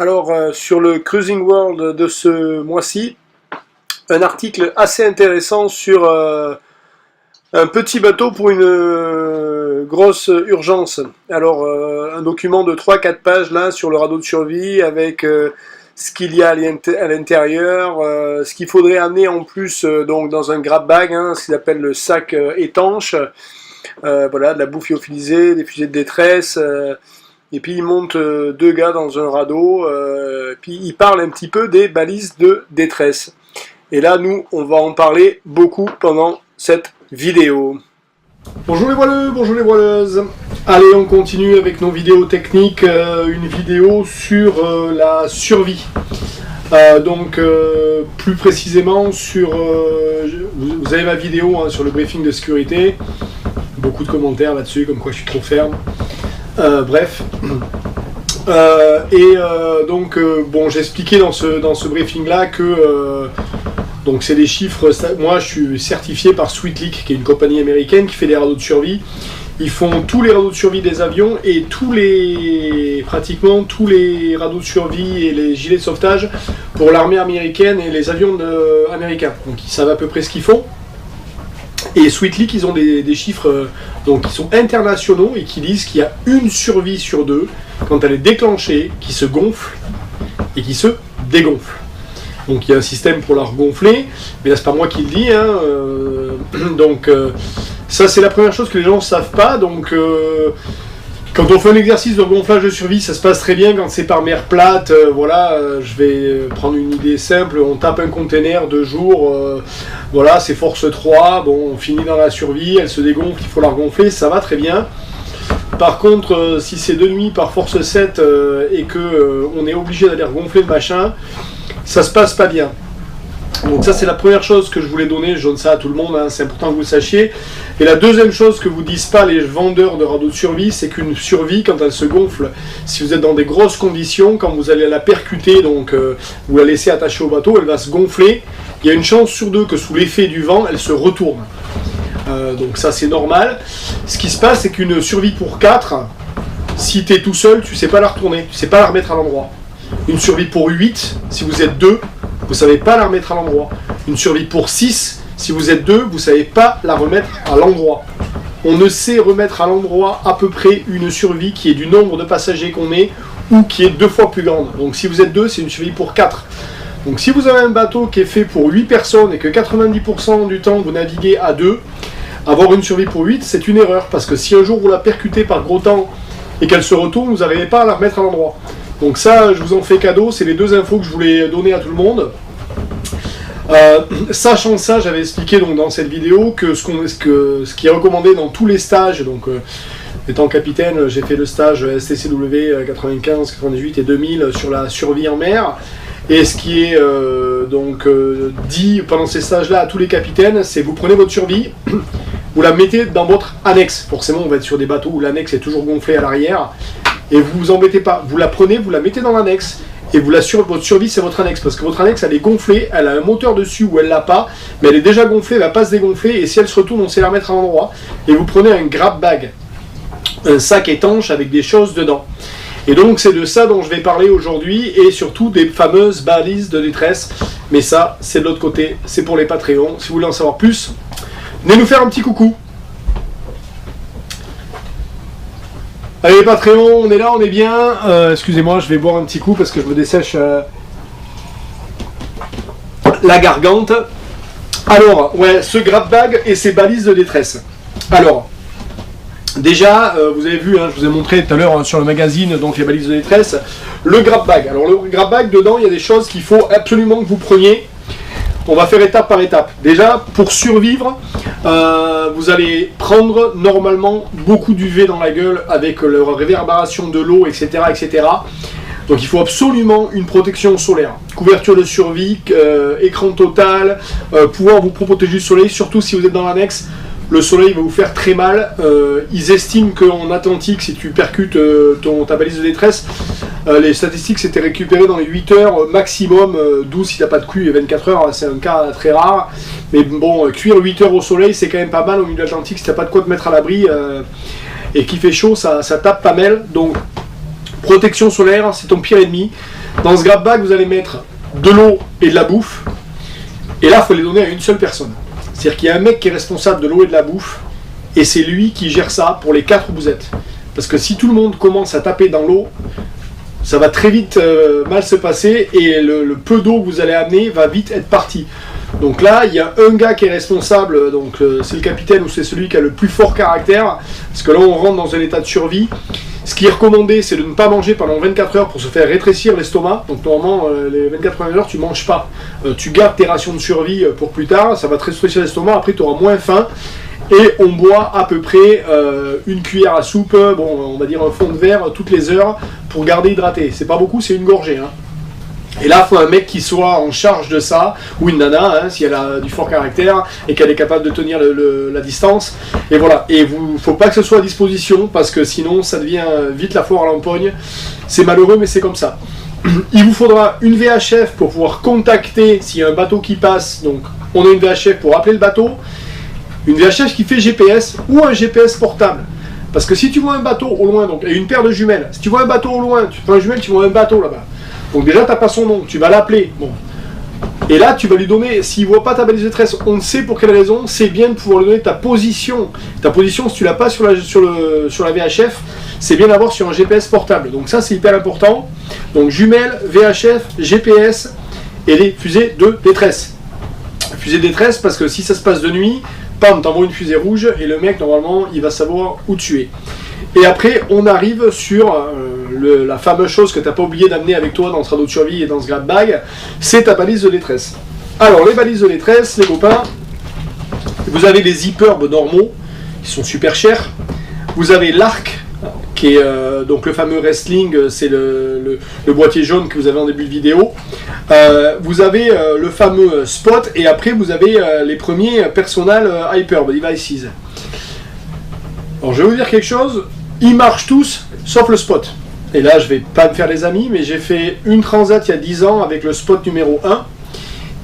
Alors, sur le Cruising World de ce mois-ci, un article assez intéressant sur un petit bateau pour une grosse urgence. Alors, un document de 3-4 pages là sur le radeau de survie avec ce qu'il y a à l'intérieur, ce qu'il faudrait amener en plus donc dans un grab bag, ce qu'ils appellent le sac étanche. Voilà, de la bouffe lyophilisée, des fusées de détresse. Et puis ils montent deux gars dans un radeau, puis ils parlent un petit peu des balises de détresse. Et là, nous, on va en parler beaucoup pendant cette vidéo. Bonjour les voileux, bonjour les voileuses. Allez, on continue avec nos vidéos techniques, une vidéo sur la survie. Plus précisément sur... vous avez ma vidéo sur le briefing de sécurité. Beaucoup de commentaires là-dessus, comme quoi je suis trop ferme. Bref. J'ai expliqué dans ce briefing-là que... donc c'est des chiffres... Moi, je suis certifié par Sweetleak, qui est une compagnie américaine qui fait des radeaux de survie. Ils font tous les radeaux de survie des avions et pratiquement tous les radeaux de survie et les gilets de sauvetage pour l'armée américaine et les avions américains. Donc ils savent à peu près ce qu'ils font. Et Sweetleak, ils ont des chiffres qui sont internationaux et qui disent qu'il y a une survie sur deux, quand elle est déclenchée, qui se gonfle et qui se dégonfle. Donc il y a un système pour la regonfler, mais là c'est pas moi qui le dis. Ça c'est la première chose que les gens ne savent pas. Donc quand on fait un exercice de gonflage de survie, ça se passe très bien quand c'est par mer plate. Je vais prendre une idée simple, on tape un container 2 jours, c'est force 3, on finit dans la survie, elle se dégonfle, il faut la regonfler, ça va très bien. Par contre, si c'est de nuit par force 7 et que on est obligé d'aller regonfler le machin, ça se passe pas bien. Donc ça c'est la première chose que je voulais donner, je donne ça à tout le monde, c'est important que vous le sachiez. Et la deuxième chose que vous disent pas les vendeurs de radeaux de survie, c'est qu'une survie, quand elle se gonfle, si vous êtes dans des grosses conditions, quand vous allez la percuter, vous la laissez attachée au bateau, elle va se gonfler. Il y a une chance sur 2 que sous l'effet du vent, elle se retourne. Donc ça c'est normal. Ce qui se passe, c'est qu'une survie pour 4, si tu es tout seul, tu sais pas la retourner, tu sais pas la remettre à l'endroit. Une survie pour 8, si vous êtes 2, vous ne savez pas la remettre à l'endroit. Une survie pour 6, si vous êtes 2, vous ne savez pas la remettre à l'endroit. On ne sait remettre à l'endroit à peu près une survie qui est du nombre de passagers qu'on est ou qui est 2 fois plus grande. Donc si vous êtes 2, c'est une survie pour 4. Donc si vous avez un bateau qui est fait pour 8 personnes et que 90% du temps vous naviguez à 2, avoir une survie pour 8, c'est une erreur. Parce que si un jour vous la percutez par gros temps et qu'elle se retourne, vous n'arrivez pas à la remettre à l'endroit. Donc ça, je vous en fais cadeau, c'est les 2 infos que je voulais donner à tout le monde. Sachant ça, j'avais expliqué dans cette vidéo que ce qui est recommandé dans tous les stages, étant capitaine, j'ai fait le stage STCW 95, 98 et 2000 sur la survie en mer. Et ce qui est dit pendant ces stages-là à tous les capitaines, c'est vous prenez votre survie, vous la mettez dans votre annexe. Forcément, on va être sur des bateaux où l'annexe est toujours gonflée à l'arrière. Et vous vous embêtez pas, vous la prenez, vous la mettez dans l'annexe, et votre survie c'est votre annexe, parce que votre annexe elle est gonflée, elle a un moteur dessus ou elle l'a pas, mais elle est déjà gonflée, elle va pas se dégonfler, et si elle se retourne, on sait la remettre à l'endroit, et vous prenez un grab bag, un sac étanche avec des choses dedans. Et donc c'est de ça dont je vais parler aujourd'hui, et surtout des fameuses balises de détresse, mais ça c'est de l'autre côté, c'est pour les Patreons. Si vous voulez en savoir plus, venez nous faire un petit coucou. Allez Patreon, on est là, on est bien. Excusez-moi, je vais boire un petit coup parce que je me dessèche la gargante. Alors, ce grab bag et ces balises de détresse. Alors, déjà, vous avez vu, je vous ai montré tout à l'heure sur le magazine, donc les balises de détresse, le grab bag. Alors le grab bag, dedans, il y a des choses qu'il faut absolument que vous preniez. On va faire étape par étape. Déjà, pour survivre, vous allez prendre normalement beaucoup d'UV dans la gueule avec la réverbération de l'eau, etc., etc. Donc il faut absolument une protection solaire. Couverture de survie, écran total, pouvoir vous protéger du soleil, surtout si vous êtes dans l'annexe. Le soleil va vous faire très mal. Ils estiment qu'en Atlantique, si tu percutes ta balise de détresse, les statistiques c'était récupéré dans les 8 heures maximum, 12 si t'as pas de cul et 24 heures, c'est un cas très rare. Mais bon, cuire 8 heures au soleil, c'est quand même pas mal au milieu de l'Atlantique si t'as pas de quoi te mettre à l'abri et qu'il fait chaud, ça tape pas mal. Donc Protection solaire, c'est ton pire ennemi. Dans ce grab bag, vous allez mettre de l'eau et de la bouffe. Et là, il faut les donner à une seule personne. C'est-à-dire qu'il y a un mec qui est responsable de l'eau et de la bouffe, et c'est lui qui gère ça pour les 4 où vous êtes. Parce que si tout le monde commence à taper dans l'eau, ça va très vite mal se passer, et le peu d'eau que vous allez amener va vite être parti. Donc là, il y a un gars qui est responsable, donc c'est le capitaine ou c'est celui qui a le plus fort caractère, parce que là on rentre dans un état de survie. Ce qui est recommandé, c'est de ne pas manger pendant 24 heures pour se faire rétrécir l'estomac. Donc normalement, les 24 premières heures, tu ne manges pas. Tu gardes tes rations de survie pour plus tard, ça va te rétrécir l'estomac, après tu auras moins faim. Et on boit à peu près une cuillère à soupe, bon, on va dire un fond de verre toutes les heures pour garder hydraté. C'est pas beaucoup, c'est une gorgée. Hein. Et là, il faut un mec qui soit en charge de ça, ou une nana, hein, si elle a du fort caractère et qu'elle est capable de tenir la distance. Et voilà, et il ne faut pas que ce soit à disposition, parce que sinon ça devient vite la foire à l'empoigne. C'est malheureux, mais c'est comme ça. Il vous faudra une VHF pour pouvoir contacter s'il y a un bateau qui passe. Donc on a une VHF pour appeler le bateau, une VHF qui fait GPS ou un GPS portable. Parce que si tu vois un bateau au loin, donc, et une paire de jumelles, si tu vois un bateau au loin, tu prends une jumelle, tu vois un bateau là-bas. Donc déjà, tu n'as pas son nom, tu vas l'appeler. Bon. Et là, tu vas lui donner, s'il ne voit pas ta balise de détresse, on ne sait pour quelle raison, c'est bien de pouvoir lui donner ta position. Ta position, si tu ne l'as pas sur la VHF, c'est bien d'avoir sur un GPS portable. Donc ça, c'est hyper important. Donc jumelles, VHF, GPS et les fusées de détresse. Fusée de détresse, parce que si ça se passe de nuit, pam, t'envoies une fusée rouge et le mec, normalement, il va savoir où tu es. Et après, on arrive sur la fameuse chose que tu n'as pas oublié d'amener avec toi dans ce radeau de survie et dans ce grab bag, c'est ta balise de détresse. Alors, les balises de détresse, les copains, vous avez les zip-herbs normaux, qui sont super chers. Vous avez l'arc, qui est donc le fameux wrestling, c'est le boîtier jaune que vous avez en début de vidéo. Vous avez le fameux spot, et après, vous avez les premiers personal hyper devices. Alors, je vais vous dire quelque chose. Ils marchent tous, sauf le spot. Et là, je vais pas me faire les amis, mais j'ai fait une transat il y a 10 ans avec le spot numéro 1.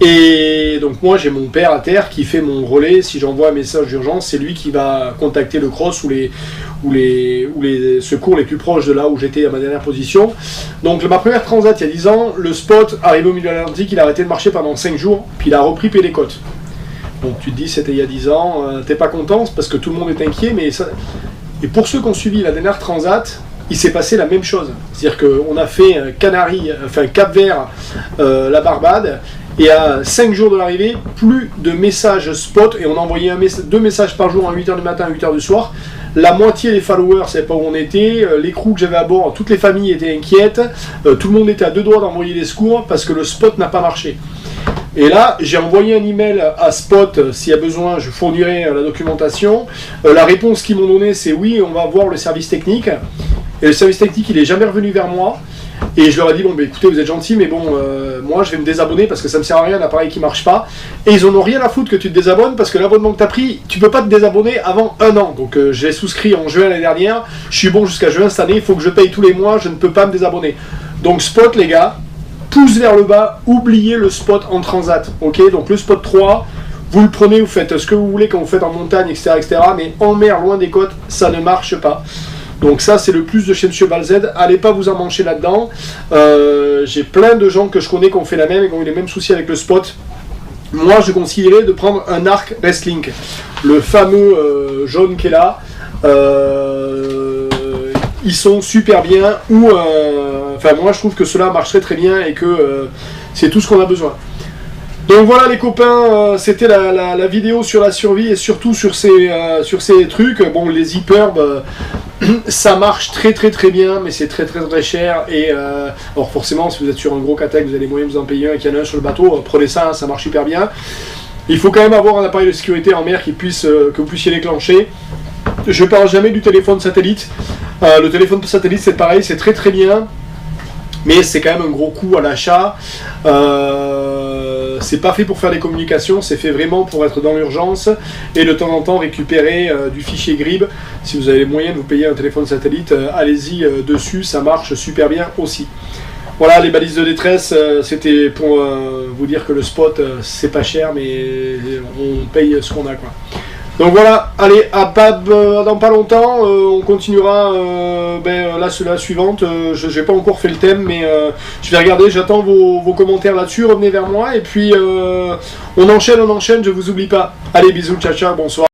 Et donc moi, j'ai mon père à terre qui fait mon relais. Si j'envoie un message d'urgence, c'est lui qui va contacter le cross ou les secours les plus proches de là où j'étais à ma dernière position. Donc ma première transat il y a 10 ans, le spot arrivé au milieu de l'Atlantique, il a arrêté de marcher pendant 5 jours, puis il a repris Pélécote. Donc tu te dis, c'était il y a 10 ans, t'es pas content, c'est parce que tout le monde est inquiet, mais ça... Et pour ceux qui ont suivi la dernière transat, il s'est passé la même chose. C'est-à-dire qu'on a fait Cap-Vert, la Barbade, et à 5 jours de l'arrivée, plus de messages spot, et on a envoyé 2 messages par jour à 8h du matin, à 8h du soir. La moitié des followers ne savaient pas où on était, les crews que j'avais à bord, toutes les familles étaient inquiètes, tout le monde était à 2 doigts d'envoyer des secours parce que le spot n'a pas marché. Et là, j'ai envoyé un email à Spot, s'il y a besoin, je fournirai la documentation. La réponse qu'ils m'ont donnée, c'est oui, on va voir le service technique. Et le service technique, il n'est jamais revenu vers moi. Et je leur ai dit, bon, bah, écoutez, vous êtes gentils, mais bon, moi, je vais me désabonner parce que ça ne me sert à rien, l'appareil qui ne marche pas. Et ils n'en ont rien à foutre que tu te désabonnes parce que l'abonnement que tu as pris, tu ne peux pas te désabonner avant 1 an. Donc, j'ai souscrit en juin l'année dernière. Je suis bon jusqu'à juin cette année, il faut que je paye tous les mois, je ne peux pas me désabonner. Donc, Spot, les gars, pouce vers le bas, oubliez le spot en transat, ok? Donc le spot 3, vous le prenez, vous faites ce que vous voulez quand vous faites en montagne, etc., mais en mer, loin des côtes, ça ne marche pas. Donc ça, c'est le plus de chez M. Balzed, allez pas vous emmancher là-dedans. J'ai plein de gens que je connais qui ont fait la même et qui ont eu les mêmes soucis avec le spot. Moi, je conseillerais de prendre un arc wrestling, le fameux jaune qui est là. Ils sont super bien, ou enfin moi je trouve que cela marcherait très bien et que c'est tout ce qu'on a besoin. Donc voilà les copains, c'était la vidéo sur la survie et surtout sur ces trucs. Bon, les hyperbes, ça marche très bien, mais c'est très cher. Et alors forcément, si vous êtes sur un gros catec, vous avez les moyens de vous en payer un, qu'il y en a un sur le bateau, prenez ça, ça marche super bien. Il faut quand même avoir un appareil de sécurité en mer que vous puissiez déclencher. Je parle jamais du téléphone satellite. Le téléphone satellite, c'est pareil, c'est très bien, mais c'est quand même un gros coût à l'achat. C'est pas fait pour faire des communications, c'est fait vraiment pour être dans l'urgence et de temps en temps récupérer du fichier GRIB. Si vous avez les moyens de vous payer un téléphone satellite, allez-y dessus, ça marche super bien aussi. Voilà, les balises de détresse, c'était pour vous dire que le spot, c'est pas cher, mais on paye ce qu'on a, quoi. Donc voilà, allez, dans pas longtemps, on continuera la suivante. Je n'ai pas encore fait le thème, mais je vais regarder, j'attends vos commentaires là-dessus, revenez vers moi, et puis on enchaîne, je vous oublie pas. Allez, bisous, ciao, ciao, bonsoir.